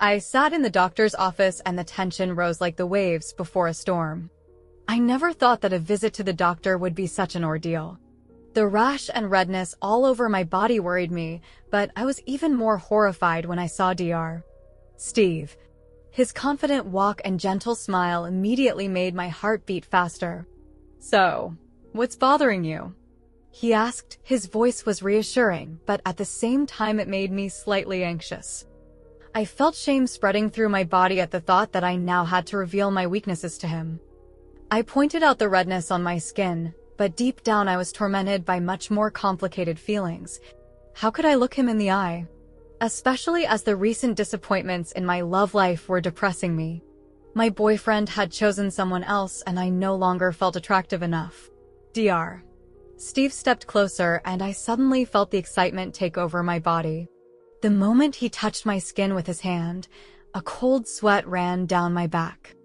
I sat in the doctor's office and the tension rose like the waves before a storm. I never thought that a visit to the doctor would be such an ordeal. The rash and redness all over my body worried me, but I was even more horrified when I saw Dr. Steve. His confident walk and gentle smile immediately made my heart beat faster. "So, what's bothering you?" he asked. His voice was reassuring, but at the same time it made me slightly anxious. I felt shame spreading through my body at the thought that I now had to reveal my weaknesses to him. I pointed out the redness on my skin, but deep down I was tormented by much more complicated feelings. How could I look him in the eye? Especially as the recent disappointments in my love life were depressing me. My boyfriend had chosen someone else and I no longer felt attractive enough. Dr. Steve stepped closer and I suddenly felt the excitement take over my body. The moment he touched my skin with his hand, a cold sweat ran down my back.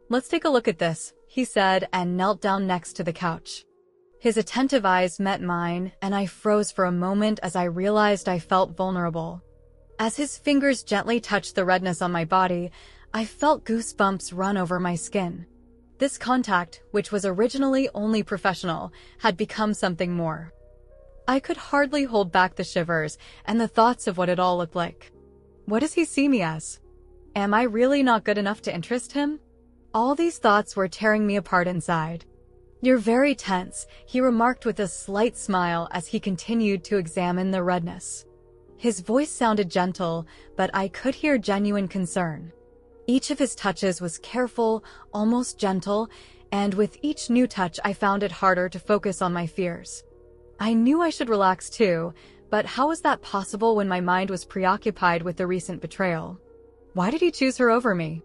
"Let's take a look at this," he said and knelt down next to the couch. His attentive eyes met mine, and I froze for a moment as I realized I felt vulnerable. As his fingers gently touched the redness on my body, I felt goosebumps run over my skin. This contact, which was originally only professional, had become something more. I could hardly hold back the shivers and the thoughts of what it all looked like. What does he see me as? Am I really not good enough to interest him? All these thoughts were tearing me apart inside. "You're very tense," he remarked with a slight smile as he continued to examine the redness. His voice sounded gentle, but I could hear genuine concern. Each of his touches was careful, almost gentle, and with each new touch I found it harder to focus on my fears. I knew I should relax too, but how was that possible when my mind was preoccupied with the recent betrayal? Why did he choose her over me?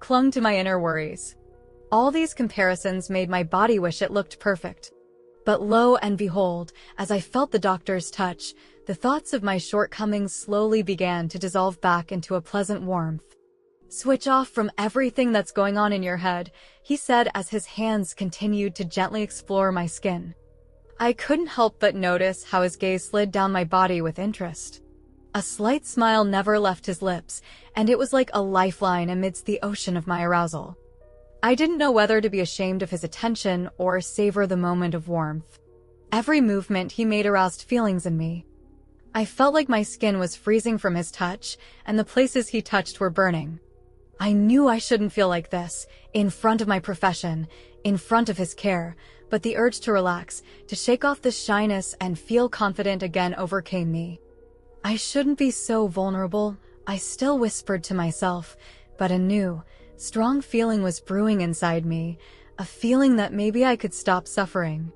Clung to my inner worries. All these comparisons made my body wish it looked perfect. But lo and behold, as I felt the doctor's touch, the thoughts of my shortcomings slowly began to dissolve back into a pleasant warmth. "Switch off from everything that's going on in your head," he said as his hands continued to gently explore my skin. I couldn't help but notice how his gaze slid down my body with interest. A slight smile never left his lips, and it was like a lifeline amidst the ocean of my arousal. I didn't know whether to be ashamed of his attention or savor the moment of warmth. Every movement he made aroused feelings in me. I felt like my skin was freezing from his touch, and the places he touched were burning. I knew I shouldn't feel like this, in front of my profession, in front of his care, but the urge to relax, to shake off the shyness and feel confident again overcame me. I shouldn't be so vulnerable, I still whispered to myself, but a new, strong feeling was brewing inside me, a feeling that maybe I could stop suffering.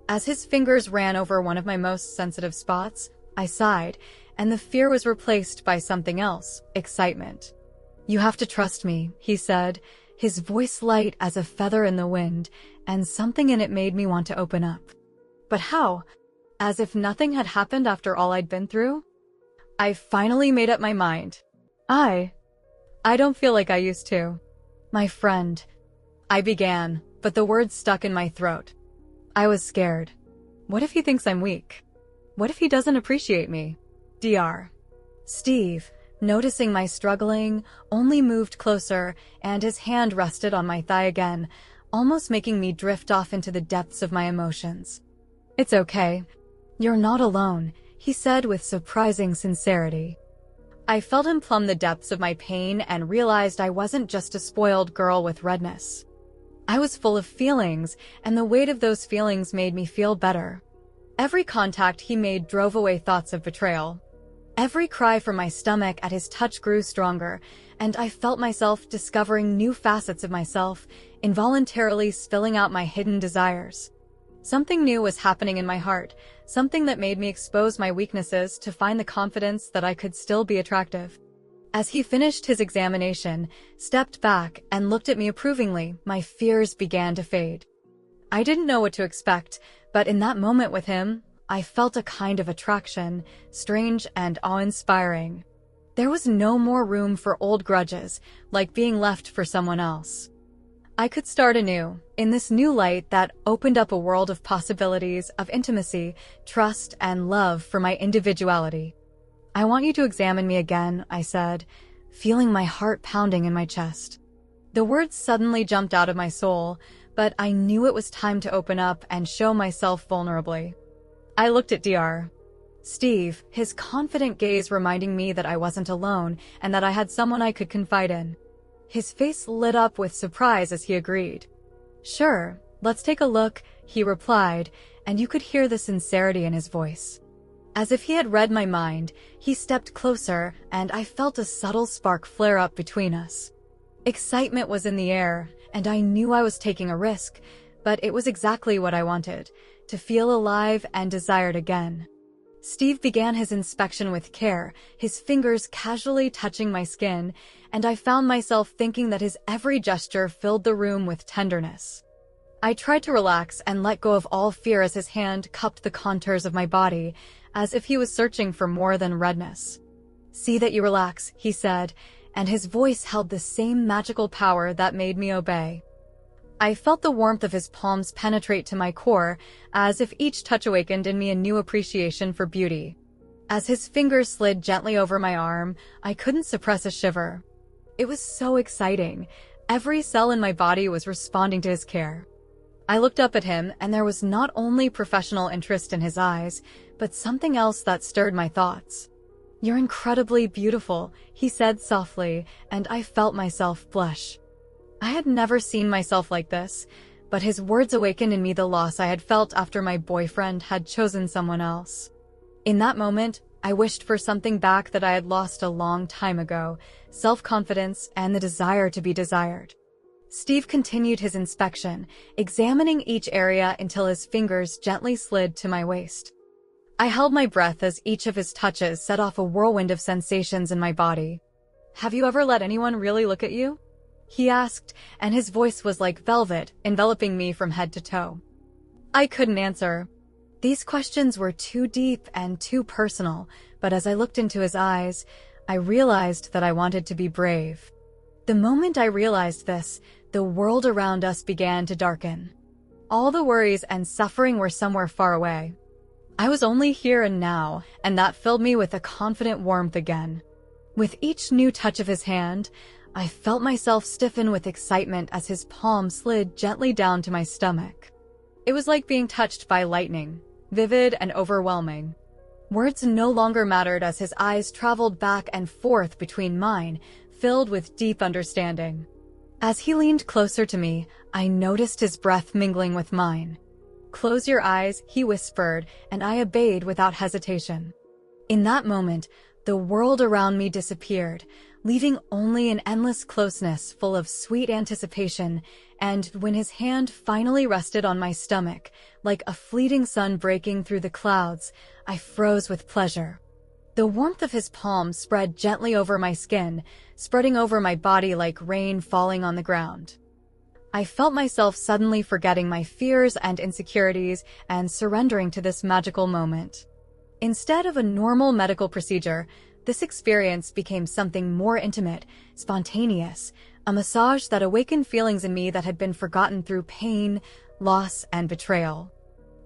As his fingers ran over one of my most sensitive spots, I sighed, and the fear was replaced by something else, excitement. "You have to trust me," he said, his voice light as a feather in the wind, and something in it made me want to open up. But how? As if nothing had happened after all I'd been through? I finally made up my mind. I don't feel like I used to. "My friend," I began, but the words stuck in my throat. I was scared. What if he thinks I'm weak? What if he doesn't appreciate me? Dr. Steve, noticing my struggling, only moved closer, and his hand rested on my thigh again, almost making me drift off into the depths of my emotions. "It's okay. You're not alone," he said with surprising sincerity. I felt him plumb the depths of my pain and realized I wasn't just a spoiled girl with redness. I was full of feelings, and the weight of those feelings made me feel better. Every contact he made drove away thoughts of betrayal. Every cry from my stomach at his touch grew stronger, and I felt myself discovering new facets of myself, involuntarily spilling out my hidden desires. Something new was happening in my heart, something that made me expose my weaknesses to find the confidence that I could still be attractive. As he finished his examination, stepped back, and looked at me approvingly, my fears began to fade. I didn't know what to expect, but in that moment with him, I felt a kind of attraction, strange and awe-inspiring. There was no more room for old grudges, like being left for someone else. I could start anew, in this new light that opened up a world of possibilities, of intimacy, trust, and love for my individuality. "I want you to examine me again," I said, feeling my heart pounding in my chest. The words suddenly jumped out of my soul, but I knew it was time to open up and show myself vulnerably. I looked at Dr. Steve, his confident gaze reminding me that I wasn't alone and that I had someone I could confide in. His face lit up with surprise as he agreed. "Sure, let's take a look," he replied, and you could hear the sincerity in his voice. As if he had read my mind, he stepped closer, and I felt a subtle spark flare up between us. Excitement was in the air, and I knew I was taking a risk, but it was exactly what I wanted, to feel alive and desired again. Steve began his inspection with care, his fingers casually touching my skin, and I found myself thinking that his every gesture filled the room with tenderness. I tried to relax and let go of all fear as his hand cupped the contours of my body, as if he was searching for more than redness. "See that you relax," he said, and his voice held the same magical power that made me obey. I felt the warmth of his palms penetrate to my core, as if each touch awakened in me a new appreciation for beauty. As his fingers slid gently over my arm, I couldn't suppress a shiver. It was so exciting. Every cell in my body was responding to his care. I looked up at him, and there was not only professional interest in his eyes, but something else that stirred my thoughts. "You're incredibly beautiful," he said softly, and I felt myself blush. I had never seen myself like this, but his words awakened in me the loss I had felt after my boyfriend had chosen someone else. In that moment, I wished for something back that I had lost a long time ago, self-confidence and the desire to be desired. Steve continued his inspection, examining each area until his fingers gently slid to my waist. I held my breath as each of his touches set off a whirlwind of sensations in my body. "Have you ever let anyone really look at you?" he asked, and his voice was like velvet, enveloping me from head to toe. I couldn't answer. These questions were too deep and too personal, but as I looked into his eyes, I realized that I wanted to be brave. The moment I realized this, the world around us began to darken. All the worries and suffering were somewhere far away. I was only here and now, and that filled me with a confident warmth again. With each new touch of his hand, I felt myself stiffen with excitement as his palm slid gently down to my stomach. It was like being touched by lightning, vivid and overwhelming. Words no longer mattered as his eyes traveled back and forth between mine, filled with deep understanding. As he leaned closer to me, I noticed his breath mingling with mine. "Close your eyes," he whispered, and I obeyed without hesitation. In that moment, the world around me disappeared, leaving only an endless closeness full of sweet anticipation, and when his hand finally rested on my stomach, like a fleeting sun breaking through the clouds, I froze with pleasure. The warmth of his palm spread gently over my skin, spreading over my body like rain falling on the ground. I felt myself suddenly forgetting my fears and insecurities and surrendering to this magical moment. Instead of a normal medical procedure, this experience became something more intimate, spontaneous, a massage that awakened feelings in me that had been forgotten through pain, loss, and betrayal.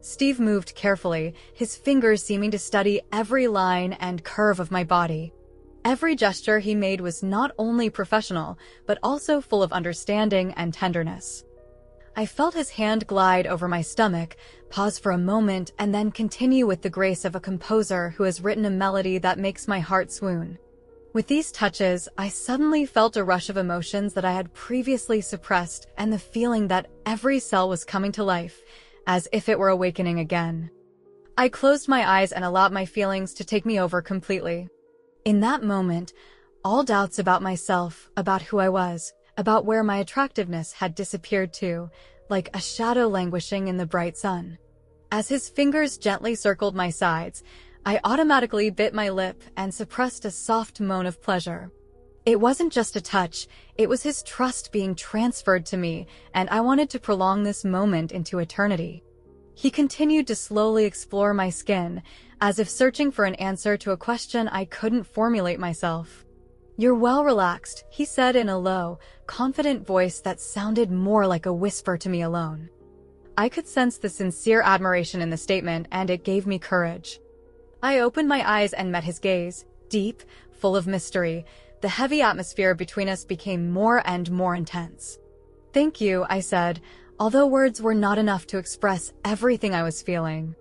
Steve moved carefully, his fingers seeming to study every line and curve of my body. Every gesture he made was not only professional, but also full of understanding and tenderness. I felt his hand glide over my stomach, pause for a moment, and then continue with the grace of a composer who has written a melody that makes my heart swoon. With these touches, I suddenly felt a rush of emotions that I had previously suppressed, and the feeling that every cell was coming to life, as if it were awakening again. I closed my eyes and allowed my feelings to take me over completely. In that moment, all doubts about myself, about who I was, about where my attractiveness had disappeared to, like a shadow languishing in the bright sun. As his fingers gently circled my sides, I automatically bit my lip and suppressed a soft moan of pleasure. It wasn't just a touch, it was his trust being transferred to me, and I wanted to prolong this moment into eternity. He continued to slowly explore my skin, as if searching for an answer to a question I couldn't formulate myself. "You're well relaxed," he said in a low, confident voice that sounded more like a whisper to me alone. I could sense the sincere admiration in the statement, and it gave me courage. I opened my eyes and met his gaze, deep, full of mystery, The heavy atmosphere between us became more and more intense. "Thank you," I said, although words were not enough to express everything I was feeling.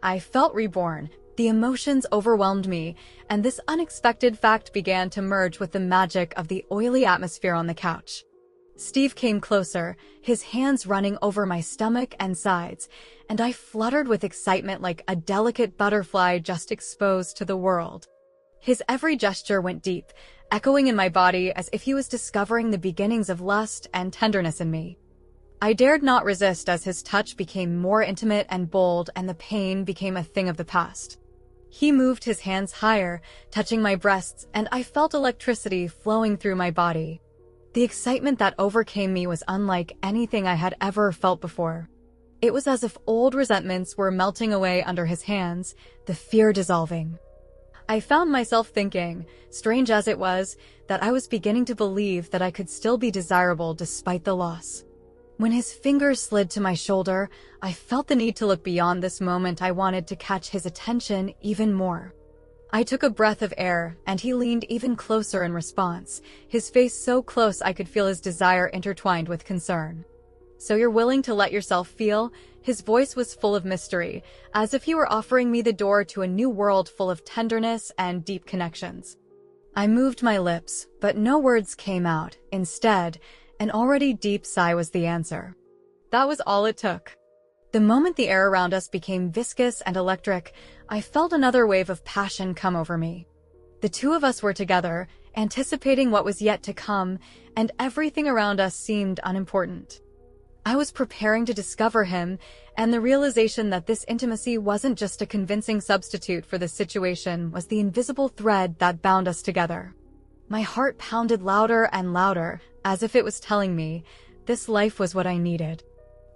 I felt reborn. The emotions overwhelmed me, and this unexpected fact began to merge with the magic of the oily atmosphere on the couch. Steve came closer, his hands running over my stomach and sides, and I fluttered with excitement like a delicate butterfly just exposed to the world. His every gesture went deep, echoing in my body as if he was discovering the beginnings of lust and tenderness in me. I dared not resist as his touch became more intimate and bold, and the pain became a thing of the past. He moved his hands higher, touching my breasts, and I felt electricity flowing through my body. The excitement that overcame me was unlike anything I had ever felt before. It was as if old resentments were melting away under his hands, the fear dissolving. I found myself thinking, strange as it was, that I was beginning to believe that I could still be desirable despite the loss. When his fingers slid to my shoulder, I felt the need to look beyond this moment. I wanted to catch his attention even more. I took a breath of air, and he leaned even closer in response, his face so close I could feel his desire intertwined with concern. "So you're willing to let yourself feel?" His voice was full of mystery, as if he were offering me the door to a new world full of tenderness and deep connections. I moved my lips, but no words came out. Instead, an already deep sigh was the answer. That was all it took. The moment the air around us became viscous and electric, I felt another wave of passion come over me. The two of us were together, anticipating what was yet to come, and everything around us seemed unimportant. I was preparing to discover him, and the realization that this intimacy wasn't just a convincing substitute for the situation was the invisible thread that bound us together. My heart pounded louder and louder, as if it was telling me, this life was what I needed.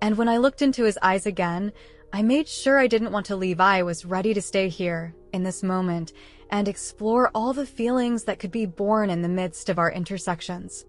And when I looked into his eyes again, I made sure I didn't want to leave. I was ready to stay here, in this moment, and explore all the feelings that could be born in the midst of our intersections.